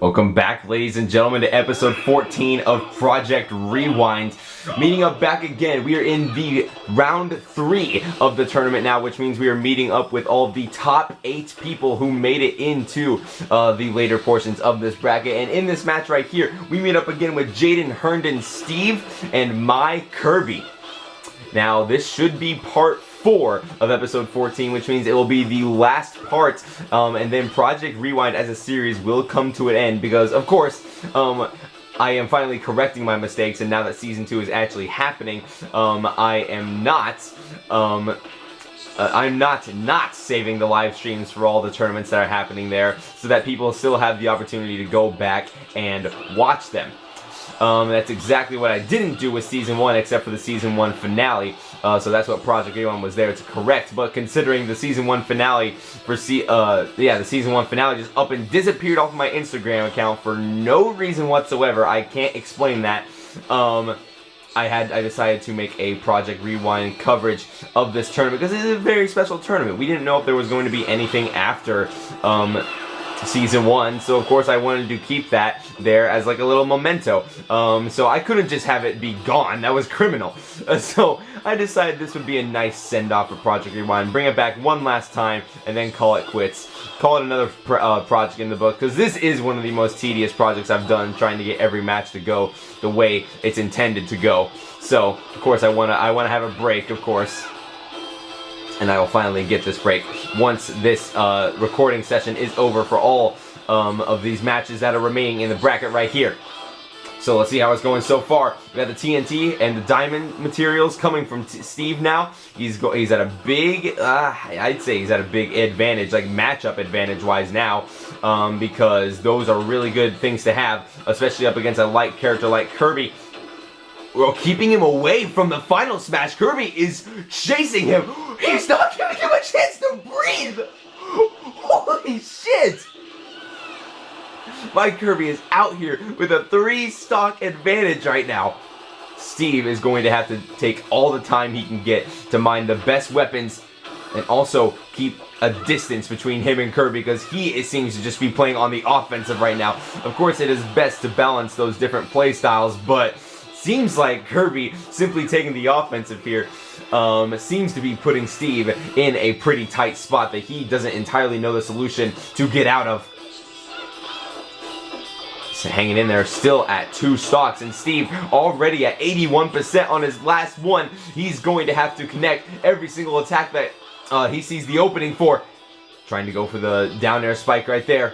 Welcome back, ladies and gentlemen, to episode 14 of Project Rewind. Meeting up back again. We are in the round 3 of the tournament now, which means we are meeting up with all the top 8 people who made it into the later portions of this bracket. And in this match right here, we meet up again with Jaden, Herndon, Steve, and My Kirby. Now, this should be part 4 of episode 14, which means it will be the last part, and then Project Rewind as a series will come to an end because, of course, I am finally correcting my mistakes, and now that season 2 is actually happening, I'm not saving the live streams for all the tournaments that are happening there, so that people still have the opportunity to go back and watch them. That's exactly what I didn't do with Season 1, except for the Season 1 finale. So that's what Project Rewind was there to correct. But considering the Season 1 finale for the Season 1 finale just up and disappeared off of my Instagram account for no reason whatsoever, I can't explain that. I decided to make a Project Rewind coverage of this tournament because it is a very special tournament. We didn't know if there was going to be anything after Season 1, so of course I wanted to keep that there as like a little memento. So I couldn't just have it be gone. That was criminal. So I decided this would be a nice send-off for Project Rewind. Bring it back one last time and then call it quits. Call it another project in the book, because this is one of the most tedious projects I've done, trying to get every match to go the way it's intended to go. So of course I wanna have a break, of course. And I will finally get this break once this recording session is over for all of these matches that are remaining in the bracket right here. So let's see how it's going so far. We got the TNT and the diamond materials coming from Steve now. He's at a big, I'd say he's at a big advantage, like matchup advantage wise now, because those are really good things to have, especially up against a light character like Kirby. Well, keeping him away from the final smash. Kirby is chasing him. He's not giving him a chance to breathe. Holy shit. My Kirby is out here with a 3-stock advantage right now. Steve is going to have to take all the time he can get to mine the best weapons and also keep a distance between him and Kirby, because it seems to just be playing on the offensive right now. Of course, it is best to balance those different play styles, but seems like Kirby simply taking the offensive here seems to be putting Steve in a pretty tight spot that he doesn't entirely know the solution to get out of. So hanging in there still at 2 stocks, and Steve already at 81% on his last one. He's going to have to connect every single attack that he sees the opening for. Trying to go for the down air spike right there.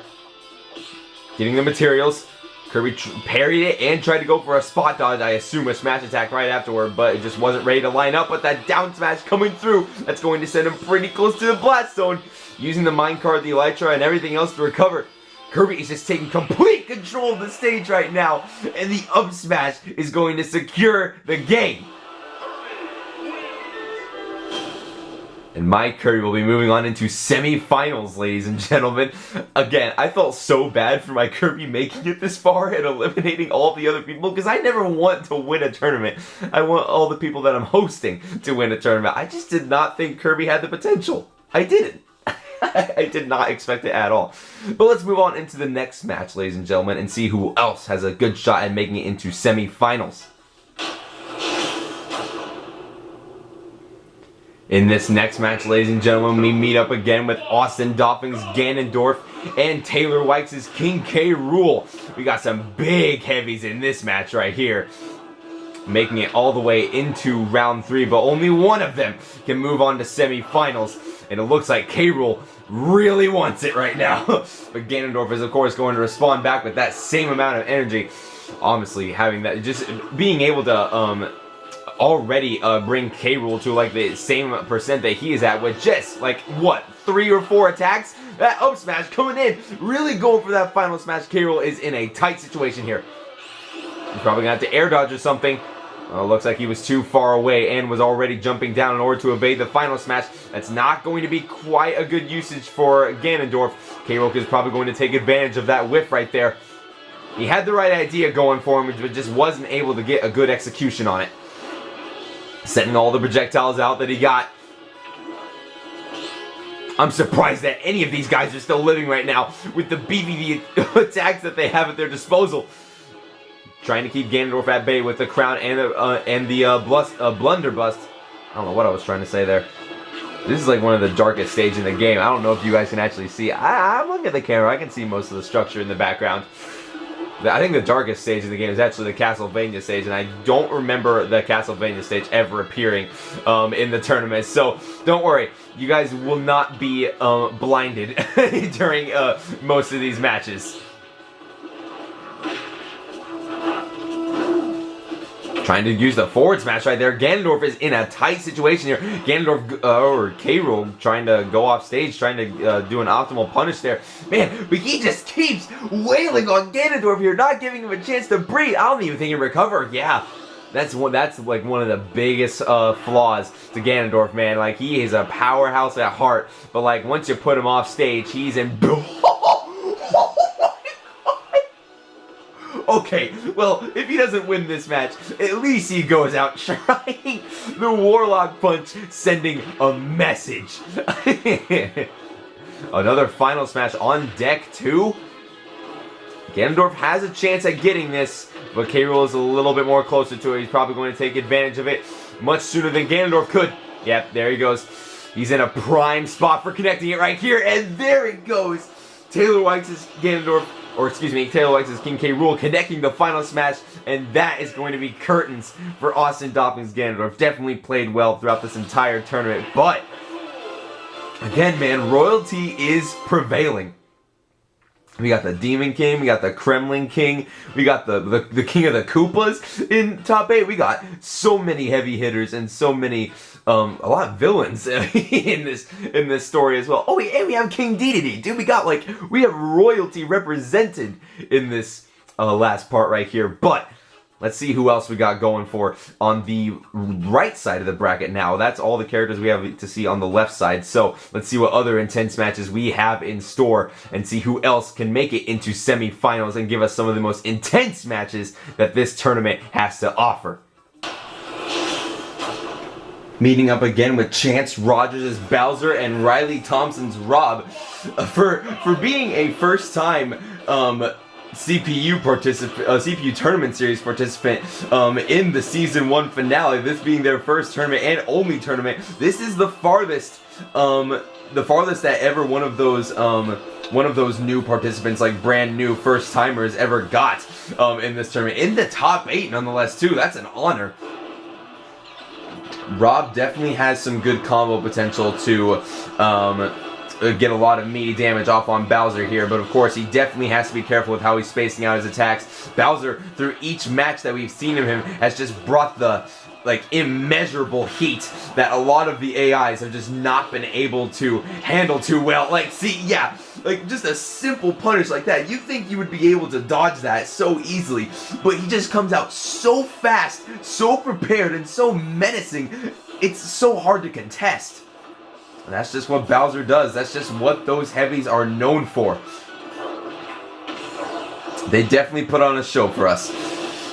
Getting the materials. Kirby parried it and tried to go for a spot dodge, I assume a smash attack right afterward, but it just wasn't ready to line up. But that down smash coming through, that's going to send him pretty close to the blast zone. Using the minecart, the elytra, and everything else to recover. Kirby is just taking complete control of the stage right now, and the up smash is going to secure the game. And My Kirby will be moving on into semi-finals, ladies and gentlemen. Again, I felt so bad for My Kirby making it this far and eliminating all the other people, because I never want to win a tournament. I want all the people that I'm hosting to win a tournament. I just did not think Kirby had the potential. I didn't. I did not expect it at all. But let's move on into the next match, ladies and gentlemen, and see who else has a good shot at making it into semi-finals. In this next match, ladies and gentlemen, we meet up again with Austin Dolphins Ganondorf and Taylor White's King K. Rool. We got some big heavies in this match right here, making it all the way into round 3, but only one of them can move on to semi-finals. And it looks like K. Rool really wants it right now. But Ganondorf is, of course, going to respond back with that same amount of energy. Honestly, having that, just being able to already bring K. Rool to like the same percent that he is at with just like what, 3 or 4 attacks. That up smash coming in, really going for that final smash. K. Rool is in a tight situation here. He's probably gonna have to air dodge or something. Looks like he was too far away and was already jumping down in order to evade the final smash. That's not going to be quite a good usage for Ganondorf. K. Rool is probably going to take advantage of that whiff right there. He had the right idea going for him, but just wasn't able to get a good execution on it. Sending all the projectiles out that he got. I'm surprised that any of these guys are still living right now with the beefy attacks that they have at their disposal. Trying to keep Ganondorf at bay with the crown and the blunderbuss. I don't know what I was trying to say there. This is like one of the darkest stages in the game. I don't know if you guys can actually see. I'm looking at the camera. I can see most of the structure in the background. I think the darkest stage in the game is actually the Castlevania stage, and I don't remember the Castlevania stage ever appearing in the tournament. So don't worry, you guys will not be blinded during most of these matches. Trying to use the forward smash right there. Ganondorf is in a tight situation here. Ganondorf, or K. Rool, trying to go off stage, trying to do an optimal punish there. Man, but he just keeps wailing on Ganondorf here, not giving him a chance to breathe. I don't even think he can recover. Yeah, that's like one of the biggest flaws to Ganondorf, man. Like, he is a powerhouse at heart, but like once you put him off stage, he's in. Okay, well, if he doesn't win this match, at least he goes out trying the Warlock Punch, sending a message. Another final smash on deck, too. Ganondorf has a chance at getting this, but K. Rool is a little bit more closer to it. He's probably going to take advantage of it much sooner than Ganondorf could. Yep, there he goes. He's in a prime spot for connecting it right here, and there it goes. Taylor White's Ganondorf. Or excuse me, Taylor White's King K. Rool connecting the final smash, and that is going to be curtains for Austin Dawkins Ganondorf. Definitely played well throughout this entire tournament, but again, man, royalty is prevailing. We got the Demon King, we got the Kremling King, we got the King of the Koopas in top 8. We got so many heavy hitters and so many a lot of villains in this story as well. Oh, and we have King Dedede, dude. We have royalty represented in this last part right here. But let's see who else we got going for on the right side of the bracket now. That's all the characters we have to see on the left side. So let's see what other intense matches we have in store and see who else can make it into semifinals and give us some of the most intense matches that this tournament has to offer. Meeting up again with Chance Rogers as Bowser and Riley Thompson's Rob. For being a first-time CPU Tournament Series participant in the Season 1 finale, this being their first tournament and only tournament, this is the farthest that ever one of those new participants, like brand new first-timers, ever got in this tournament. In the top 8 nonetheless too, that's an honor. Rob definitely has some good combo potential to get a lot of meaty damage off on Bowser here, but of course he definitely has to be careful with how he's spacing out his attacks. Bowser, through each match that we've seen of him, has just brought the immeasurable heat that a lot of the AIs have just not been able to handle too well. Just a simple punish like that, you think you would be able to dodge that so easily, but he just comes out so fast, so prepared, and so menacing, it's so hard to contest. And that's just what Bowser does. That's just what those heavies are known for. They definitely put on a show for us.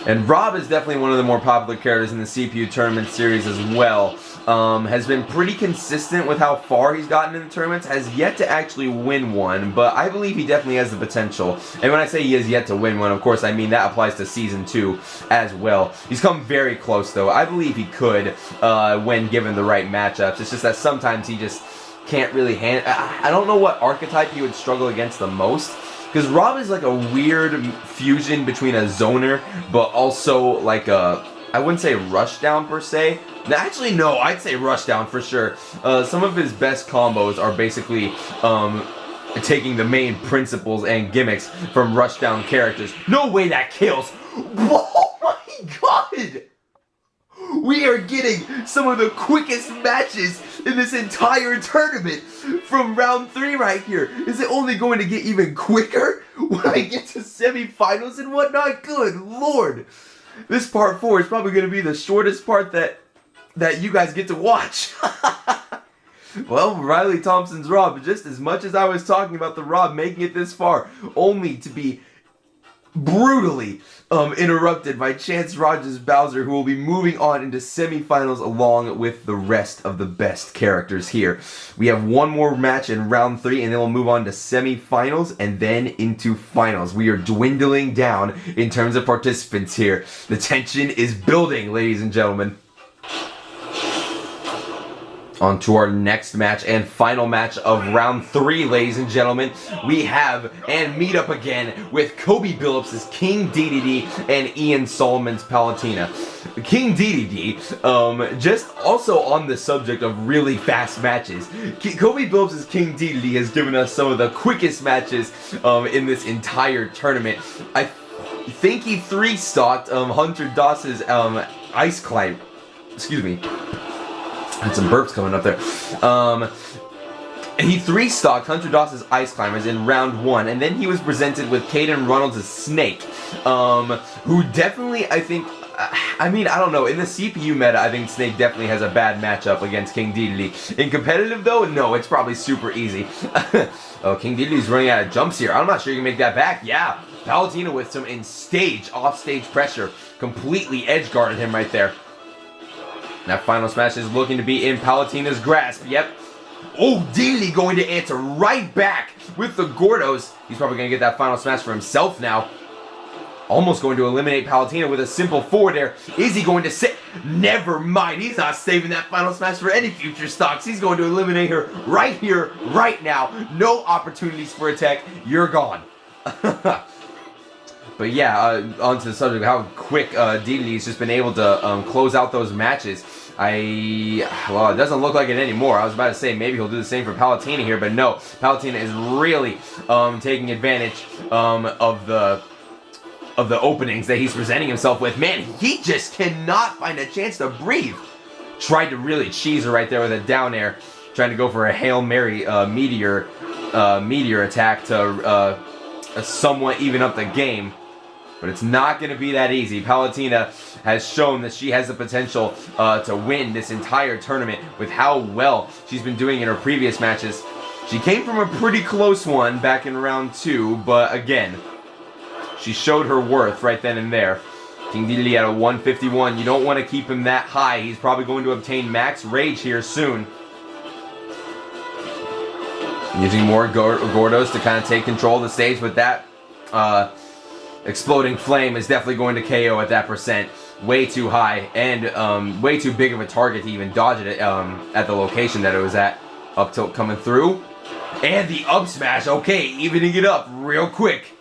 And Rob is definitely one of the more popular characters in the CPU Tournament Series as well. Has been pretty consistent with how far he's gotten in the tournaments. Has yet to actually win one, but I believe he definitely has the potential. And when I say he has yet to win one, of course I mean that applies to Season 2 as well. He's come very close though. I believe he could when given the right matchups. It's just that sometimes he just can't really handle. I don't know what archetype he would struggle against the most. Because Rob is like a weird fusion between a zoner, but also like I wouldn't say rushdown per se. Actually, no, I'd say rushdown for sure. Some of his best combos are basically taking the main principles and gimmicks from rushdown characters. No way that kills! Oh my god! We are getting some of the quickest matches in this entire tournament from round 3 right here. Is it only going to get even quicker when I get to semifinals and whatnot? Good lord. This part 4 is probably going to be the shortest part that you guys get to watch. Well, Riley Thompson's Rob, just as much as I was talking about the Rob making it this far, only to be brutally interrupted by Chance Rogers Bowser, who will be moving on into semifinals along with the rest of the best characters here. We have one more match in round 3, and then we'll move on to semifinals and then into finals. We are dwindling down in terms of participants here. The tension is building, ladies and gentlemen. On to our next match and final match of round 3, ladies and gentlemen. We have and meet up again with Kobe Billups' King Dedede and Ian Solomon's Palutena. King Dedede, just also on the subject of really fast matches, Kobe Billups' King Dedede has given us some of the quickest matches in this entire tournament. I think he 3-stocked Hunter Doss's Ice Climb. Excuse me. Had some burps coming up there. He 3-stocked Hunter Doss's Ice Climbers in round 1, and then he was presented with Caden Reynolds' Snake, who definitely, I think, I mean, I don't know, in the CPU meta, I think Snake definitely has a bad matchup against King Dedede. In competitive, though, no, it's probably super easy. Oh, King Dedede's running out of jumps here. I'm not sure you can make that back. Yeah, Palutena with some offstage pressure, completely edge-guarded him right there. That final smash is looking to be in Palutena's grasp. Yep. Oh, Dedede going to answer right back with the Gordos. He's probably going to get that final smash for himself now. Almost going to eliminate Palutena with a simple forward air. Is he going to sit? Never mind. He's not saving that final smash for any future stocks. He's going to eliminate her right here, right now. No opportunities for attack. You're gone. But yeah, onto the subject of how quick Dedede's just been able to close out those matches. Well, it doesn't look like it anymore. I was about to say maybe he'll do the same for Palutena here, but no. Palutena is really taking advantage of the openings that he's presenting himself with. Man, he just cannot find a chance to breathe. Tried to really cheese her right there with a down air, trying to go for a Hail Mary meteor attack to somewhat even up the game. But it's not going to be that easy. Palutena has shown that she has the potential to win this entire tournament with how well she's been doing in her previous matches. She came from a pretty close one back in round 2, but again, she showed her worth right then and there. King Dedede at a 151. You don't want to keep him that high. He's probably going to obtain max rage here soon. Using more Gordos to kind of take control of the stage, but that exploding flame is definitely going to KO at that percent. Way too high and way too big of a target to even dodge it at the location that it was at. Up tilt coming through. And the up smash. Okay, evening it up real quick.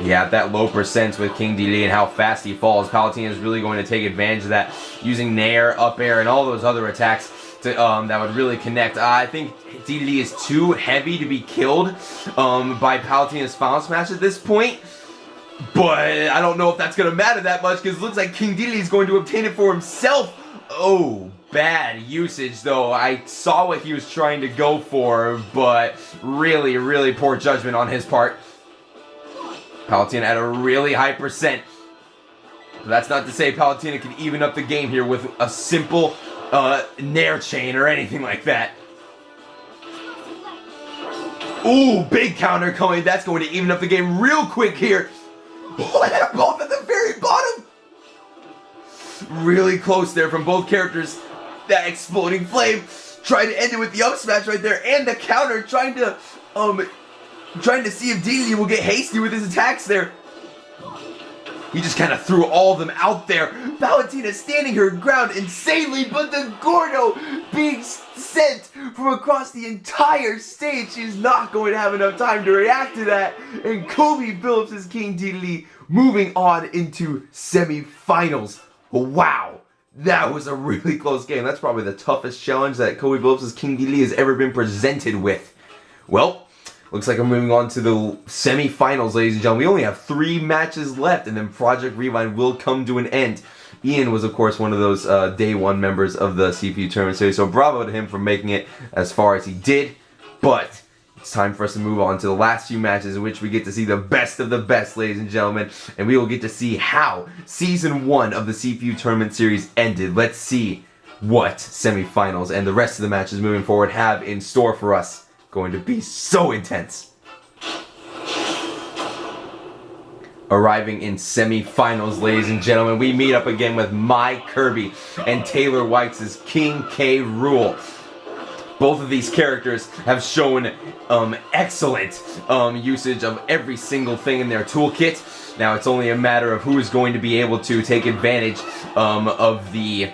Yeah, that low percent with King Dedede and how fast he falls. Palutena is really going to take advantage of that, using Nair, up air, and all those other attacks to, that would really connect. I think Dedede is too heavy to be killed by Palutena's final smash at this point. But I don't know if that's going to matter that much, because it looks like King Dedede is going to obtain it for himself. Oh, bad usage, though. I saw what he was trying to go for, but really, really poor judgment on his part. Palutena at a really high percent. But that's not to say Palutena can even up the game here with a simple Nair chain or anything like that. Ooh, big counter coming. That's going to even up the game real quick here. Oh, they're both at the very bottom. Really close there from both characters. That exploding flame. Trying to end it with the up smash right there. And the counter trying to see if Dedede will get hasty with his attacks there. He just kind of threw all of them out there. Palutena standing her ground insanely, but the Gordo being sent from across the entire stage. She's not going to have enough time to react to that. And Kobe Billups' King Dedede moving on into semifinals. Wow, that was a really close game. That's probably the toughest challenge that Kobe Billups' King Dedede has ever been presented with. Well, looks like we're moving on to the semi-finals, ladies and gentlemen. We only have 3 matches left, and then Project Rewind will come to an end. Ian was, of course, one of those day 1 members of the CPU tournament series, so bravo to him for making it as far as he did. But it's time for us to move on to the last few matches in which we get to see the best of the best, ladies and gentlemen, and we will get to see how Season 1 of the CPU tournament series ended. Let's see what semi-finals and the rest of the matches moving forward have in store for us. Going to be so intense. Arriving in semifinals, ladies and gentlemen, we meet up again with my Kirby and Taylor White's King K. Rool. Both of these characters have shown excellent usage of every single thing in their toolkit. Now it's only a matter of who is going to be able to take advantage of the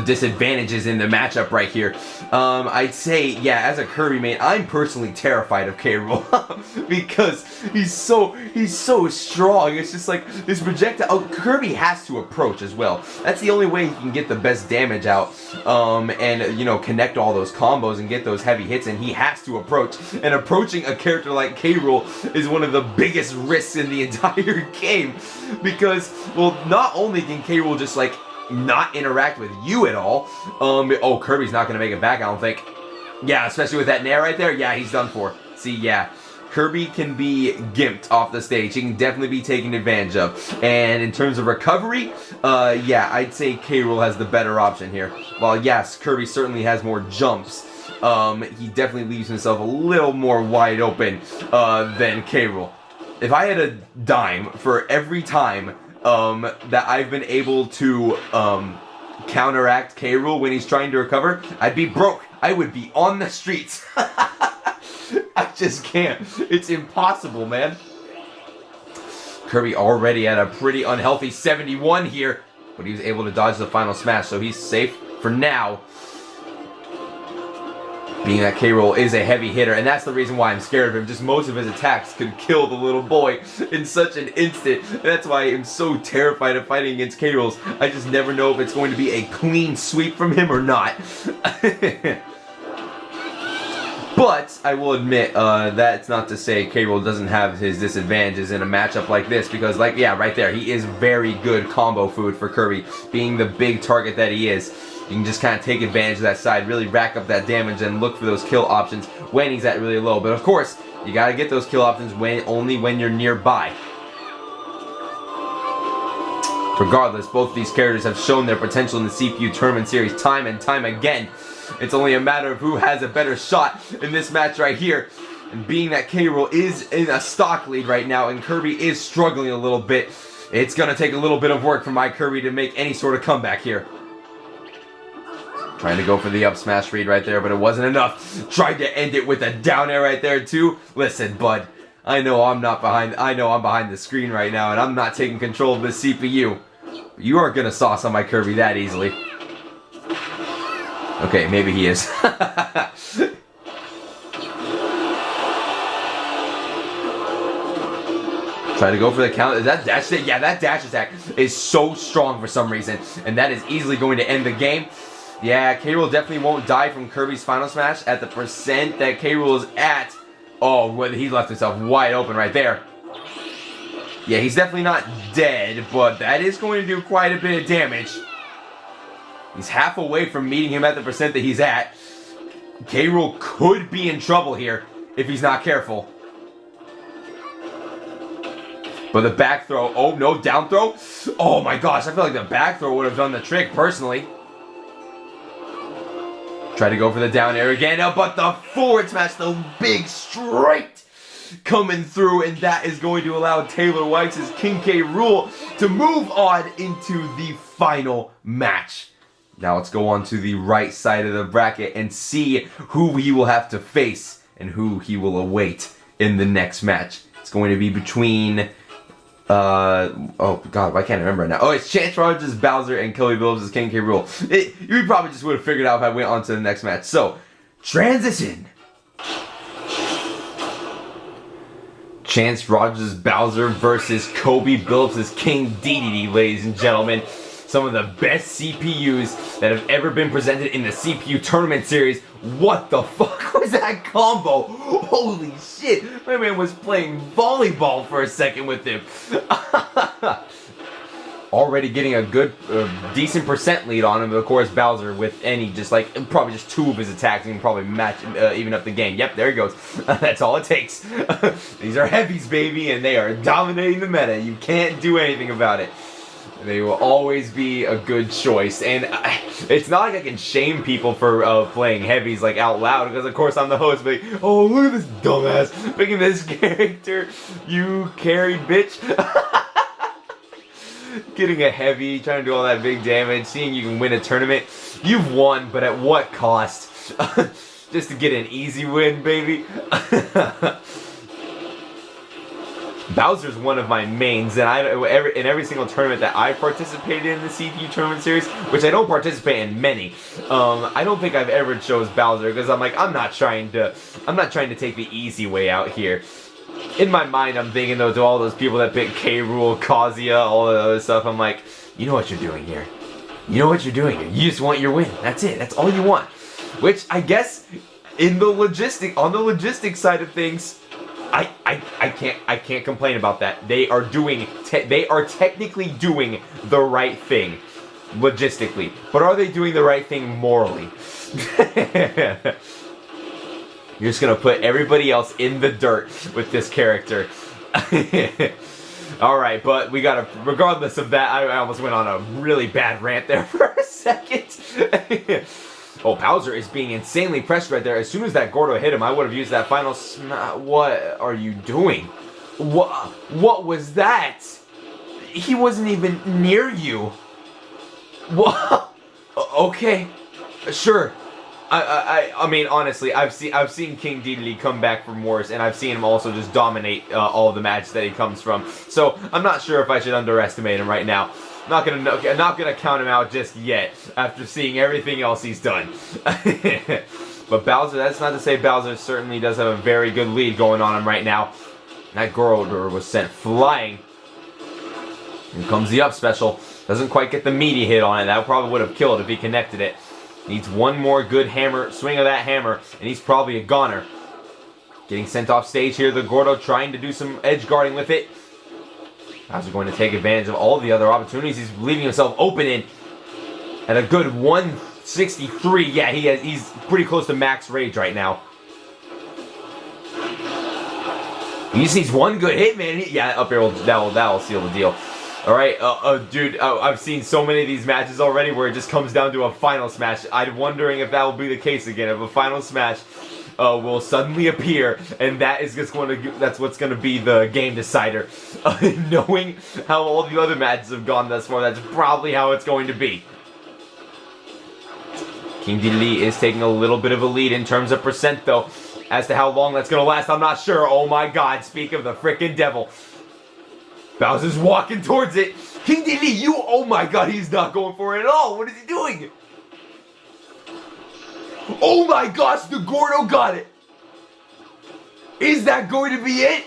disadvantages in the matchup right here. I'd say, yeah, as a Kirby main, I'm personally terrified of K. Rool because he's so strong. It's just like this projectile. Oh, Kirby has to approach as well. That's the only way he can get the best damage out, and you know, connect all those combos and get those heavy hits. And he has to approach. And approaching a character like K. Rool is one of the biggest risks in the entire game because, well, not only can K. Rool just like not interact with you at all. Oh, Kirby's not gonna make it back, I don't think. Yeah, especially with that nair right there. Yeah, he's done for. See, yeah, Kirby can be gimped off the stage. He can definitely be taken advantage of. And in terms of recovery, yeah, I'd say K. Rool has the better option here. While yes, Kirby certainly has more jumps, he definitely leaves himself a little more wide open than K. Rool. If I had a dime for every time that I've been able to counteract K. Rool when he's trying to recover, I'd be broke. I would be on the streets. I just can't. It's impossible, man. Kirby already at a pretty unhealthy 71 here, but he was able to dodge the final smash, so he's safe for now. Being that K. Rool is a heavy hitter, and that's the reason why I'm scared of him. Just most of his attacks could kill the little boy in such an instant. And that's why I'm so terrified of fighting against K. Rools. I just never know if it's going to be a clean sweep from him or not. But I will admit, that's not to say K. Rool doesn't have his disadvantages in a matchup like this, because, like, yeah, right there, he is very good combo food for Kirby, being the big target that he is. You can just kind of take advantage of that side, really rack up that damage, and look for those kill options when he's at really low. But of course, you gotta get those kill options only when you're nearby. Regardless, both of these characters have shown their potential in the CPU Tournament Series time and time again. It's only a matter of who has a better shot in this match right here. And being that K. Rool is in a stock lead right now and Kirby is struggling a little bit, it's gonna take a little bit of work for my Kirby to make any sort of comeback here. Trying to go for the up smash read right there, but it wasn't enough. Tried to end it with a down air right there too. Listen, bud, I know I'm behind the screen right now, and I'm not taking control of this CPU. You aren't gonna sauce on my Kirby that easily. Okay, maybe he is. Try to go for the counter. That dash, yeah, that dash attack is so strong for some reason, and that is easily going to end the game. Yeah, K. Rool definitely won't die from Kirby's final smash at the percent that K. Rool is at. Oh, well, he left himself wide open right there. Yeah, he's definitely not dead, but that is going to do quite a bit of damage. He's half away from meeting him at the percent that he's at. K. Rool could be in trouble here if he's not careful. But the back throw, oh no, down throw? Oh my gosh, I feel like the back throw would have done the trick personally. Try to go for the down air again, but the forward smash, the big straight coming through, and that is going to allow Taylor White's King K. Rool to move on into the final match. Now let's go on to the right side of the bracket and see who he will have to face and who he will await in the next match. It's going to be between oh god, why can't I remember it now? Oh, it's Chance Rogers, Bowser, and Cody Billups' King K. Rool. You probably just would have figured out if I went on to the next match. So, transition. Chance Rogers, Bowser versus Cody Billups' King Dedede, ladies and gentlemen. Some of the best CPUs that have ever been presented in the CPU Tournament Series. What the fuck was that combo? Holy shit, my man was playing volleyball for a second with him. Already getting a good, decent percent lead on him, but of course Bowser with probably just two of his attacks, he can probably match, even up the game. Yep, there he goes. That's all it takes. These are heavies, baby, and they are dominating the meta. You can't do anything about it. They will always be a good choice, and it's not like I can shame people for playing heavies like out loud, because of course I'm the host, but like, oh, look at this dumbass picking this character, you carried bitch. getting a heavy, trying to do all that big damage, seeing you can win a tournament. You've won, but at what cost? Just to get an easy win, baby. Bowser's one of my mains, and in every single tournament that I've participated in the CPU tournament series, which I don't participate in many, I don't think I've ever chose Bowser because I'm like, I'm not trying to take the easy way out here. In my mind, I'm thinking though to all those people that pick K. Rool, Kazuya, all that other stuff. I'm like, you know what you're doing here. You know what you're doing here. You just want your win. That's it. That's all you want. Which I guess on the logistic side of things, I can't complain about that. They are technically doing the right thing logistically, but are they doing the right thing morally? You're just gonna put everybody else in the dirt with this character. Alright, but we gotta, regardless of that, I almost went on a really bad rant there for a second. Oh, Bowser is being insanely pressed right there. As soon as that Gordo hit him, I would have used that final What are you doing? What was that? He wasn't even near you. What? Okay, sure. I mean, honestly, I've seen King Dedede come back from worse, and I've seen him also just dominate all the matches that he comes from. So I'm not sure if I should underestimate him right now. Not gonna count him out just yet after seeing everything else he's done. But Bowser, that's not to say Bowser certainly does have a very good lead going on him right now. That Gordo was sent flying. Here comes the up special. Doesn't quite get the meaty hit on it. That probably would have killed if he connected it. Needs one more good swing of that hammer, and he's probably a goner. Getting sent off stage here, the Gordo trying to do some edge guarding with it. Bowser going to take advantage of all the other opportunities he's leaving himself open in. At a good 163, yeah, he's pretty close to max rage right now. He just needs one good hit, man. Yeah, up air that'll seal the deal. Alright, dude, I've seen so many of these matches already where it just comes down to a final smash. I'm wondering if that will be the case again. If a final smash will suddenly appear, and that's what's going to be the game decider. Knowing how all the other matches have gone thus far, that's probably how it's going to be. King Dedede is taking a little bit of a lead in terms of percent, though. As to how long that's going to last, I'm not sure. Oh my god, speak of the frickin' devil. Bowser's walking towards it. King Dedede, oh my god, he's not going for it at all. What is he doing? Oh my gosh, the Gordo got it. Is that going to be it?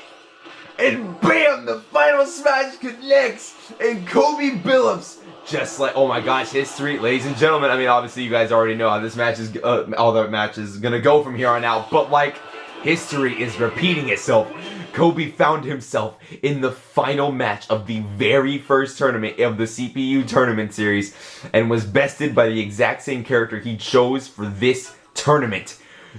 And bam, the final smash connects. And Kobe Billups, just like, oh my gosh, history, ladies and gentlemen. I mean, obviously you guys already know how this match is, all the matches gonna go from here on out. But like, history is repeating itself. Kobe found himself in the final match of the very first tournament of the CPU tournament series and was bested by the exact same character he chose for this tournament.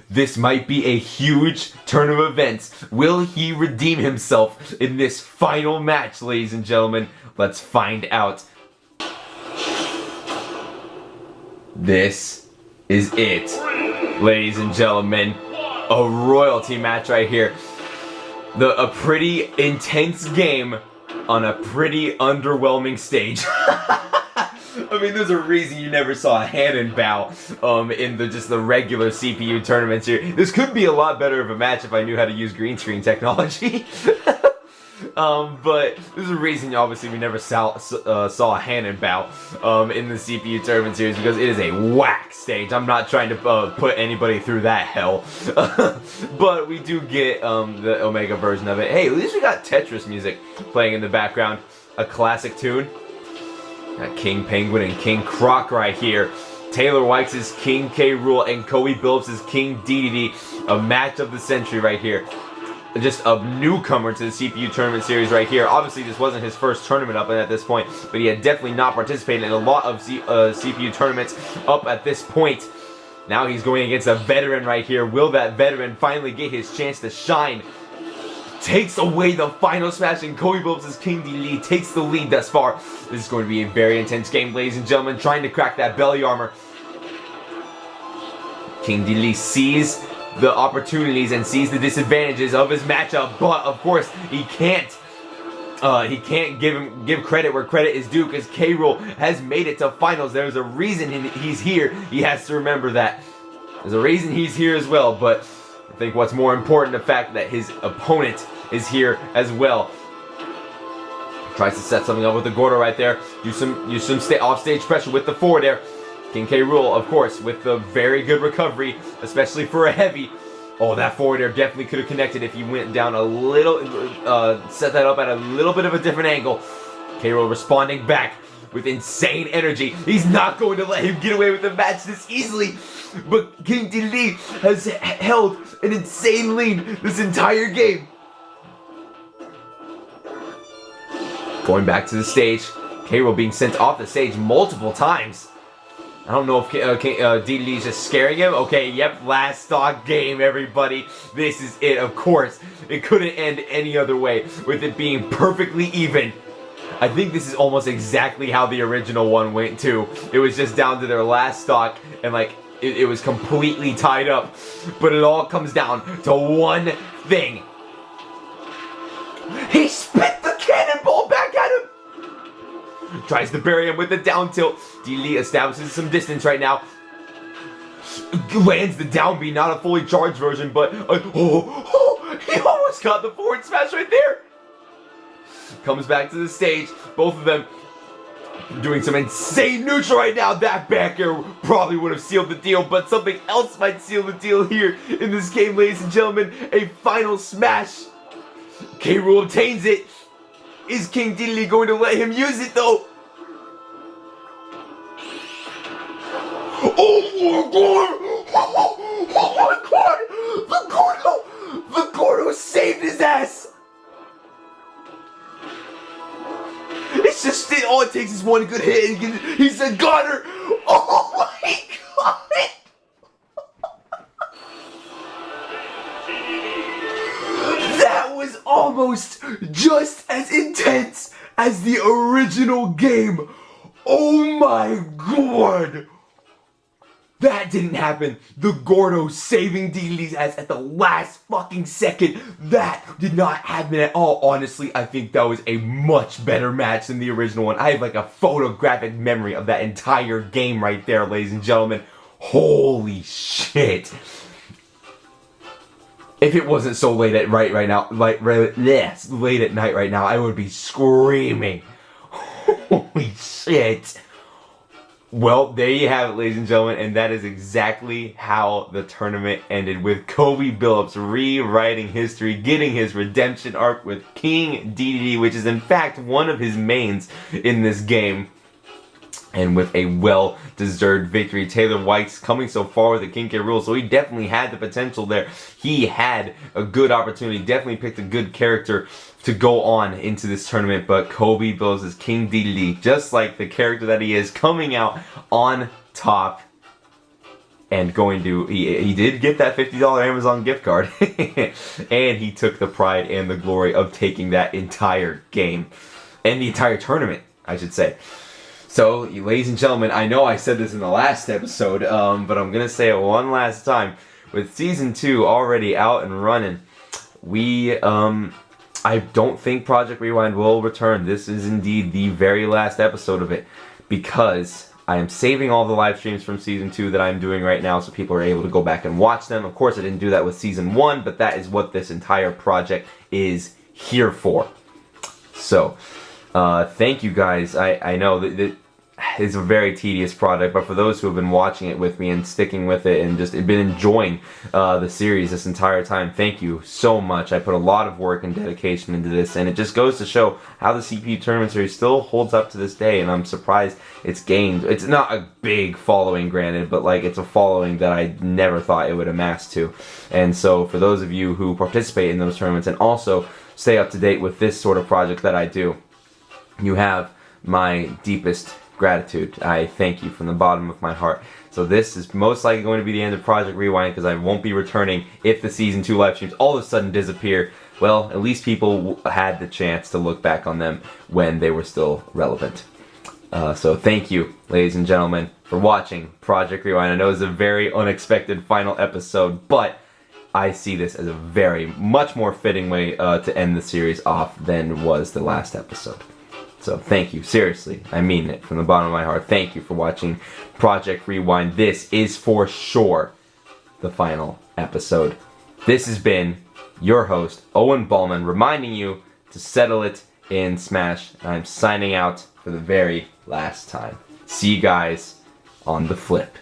This might be a huge turn of events. Will he redeem himself in this final match, ladies and gentlemen? Let's find out. This is it, ladies and gentlemen. A royalty match right here. A pretty intense game on a pretty underwhelming stage. I mean, there's a reason you never saw a Hanan bow in the regular CPU tournaments here. This could be a lot better of a match if I knew how to use green screen technology. But there's a reason, obviously, we never saw a Hanan bow in the CPU tournament series, because it is a whack stage. I'm not trying to put anybody through that hell. But we do get the Omega version of it. Hey, at least we got Tetris music playing in the background. A classic tune. Got King Penguin and King Croc right here. Taylor Wykes is King K. Rool and Kobe Billups is King Dedede. A match of the century right here. Just a newcomer to the CPU tournament series right here. Obviously, this wasn't his first tournament up at this point, but he had definitely not participated in a lot of CPU tournaments up at this point. Now he's going against a veteran right here. Will that veteran finally get his chance to shine? Takes away the final smash, and Kobe Billups' King Dedede takes the lead thus far. This is going to be a very intense game, ladies and gentlemen, trying to crack that belly armor. King Dedede sees the opportunities and sees the disadvantages of his matchup, but of course he can't He can't give credit where credit is due because K. Rool has made it to finals. There's a reason he's here. He has to remember that. There's a reason he's here as well, but I think what's more important, the fact that his opponent is here as well. Tries to set something up with the Gordo right there. Use some offstage pressure with the forward there. King K. Rool, of course, with the very good recovery, especially for a heavy. Oh, that forward air definitely could have connected if he went down a little, set that up at a little bit of a different angle. K. Rool responding back with insane energy. He's not going to let him get away with the match this easily. But King Dedede has held an insane lead this entire game. Going back to the stage. K. Rool being sent off the stage multiple times. I don't know if Dedede is just scaring him. Okay, yep, last stock game, everybody. This is it, of course. It couldn't end any other way, with it being perfectly even. I think this is almost exactly how the original one went, too. It was just down to their last stock, and like, it was completely tied up. But it all comes down to one thing. He spit the cannonball back at him! Tries to bury him with the down tilt. Dedede establishes some distance right now. Lands the down B, not a fully charged version, but he almost got the forward smash right there. Comes back to the stage. Both of them doing some insane neutral right now. That back air probably would have sealed the deal, but something else might seal the deal here in this game, ladies and gentlemen. A final smash. K. Rool obtains it. Is King Dedede going to let him use it though? Oh my god! Oh my god! The Gordo saved his ass! It's just all it takes is one good hit and he's a gunner! Oh my god! That was almost just as intense as the original game. Oh my god! That didn't happen. The Gordo saving Dedede's ass at the last fucking second. That did not happen at all. Honestly, I think that was a much better match than the original one. I have like a photographic memory of that entire game right there, ladies and gentlemen. Holy shit. If it wasn't so late at late at night right now, I would be screaming. Holy shit. Well, there you have it, ladies and gentlemen, and that is exactly how the tournament ended, with Kobe Billups rewriting history, getting his redemption arc with King Dedede, which is in fact one of his mains in this game. And with a well-deserved victory. Taylor White's coming so far with the King K. Rool, so he definitely had the potential there. He had a good opportunity, definitely picked a good character to go on into this tournament, but Kobe Billups is King Dedede, just like the character that he is, coming out on top and going to, he did get that $50 Amazon gift card, and he took the pride and the glory of taking that entire game, and the entire tournament, I should say. So, ladies and gentlemen, I know I said this in the last episode, but I'm going to say it one last time. With Season 2 already out and running, I don't think Project Rewind will return. This is indeed the very last episode of it, because I am saving all the live streams from Season 2 that I'm doing right now so people are able to go back and watch them. Of course, I didn't do that with Season 1, but that is what this entire project is here for. So, thank you guys. I know that it's a very tedious project, but for those who have been watching it with me and sticking with it and just been enjoying the series this entire time, thank you so much. I put a lot of work and dedication into this, and it just goes to show how the CPU Tournament Series still holds up to this day, and I'm surprised it's gained. It's not a big following, granted, but like it's a following that I never thought it would amass to. And so for those of you who participate in those tournaments and also stay up to date with this sort of project that I do, you have my deepest gratitude. I thank you from the bottom of my heart. So this is most likely going to be the end of Project Rewind, because I won't be returning if the Season 2 live streams all of a sudden disappear. Well, at least people had the chance to look back on them when they were still relevant. So thank you, ladies and gentlemen, for watching Project Rewind. I know it's a very unexpected final episode, but I see this as a very much more fitting way to end the series off than was the last episode. So thank you, seriously, I mean it from the bottom of my heart. Thank you for watching Project Rewind. This is for sure the final episode. This has been your host, Owen Ballman, reminding you to settle it in Smash. I'm signing out for the very last time. See you guys on the flip.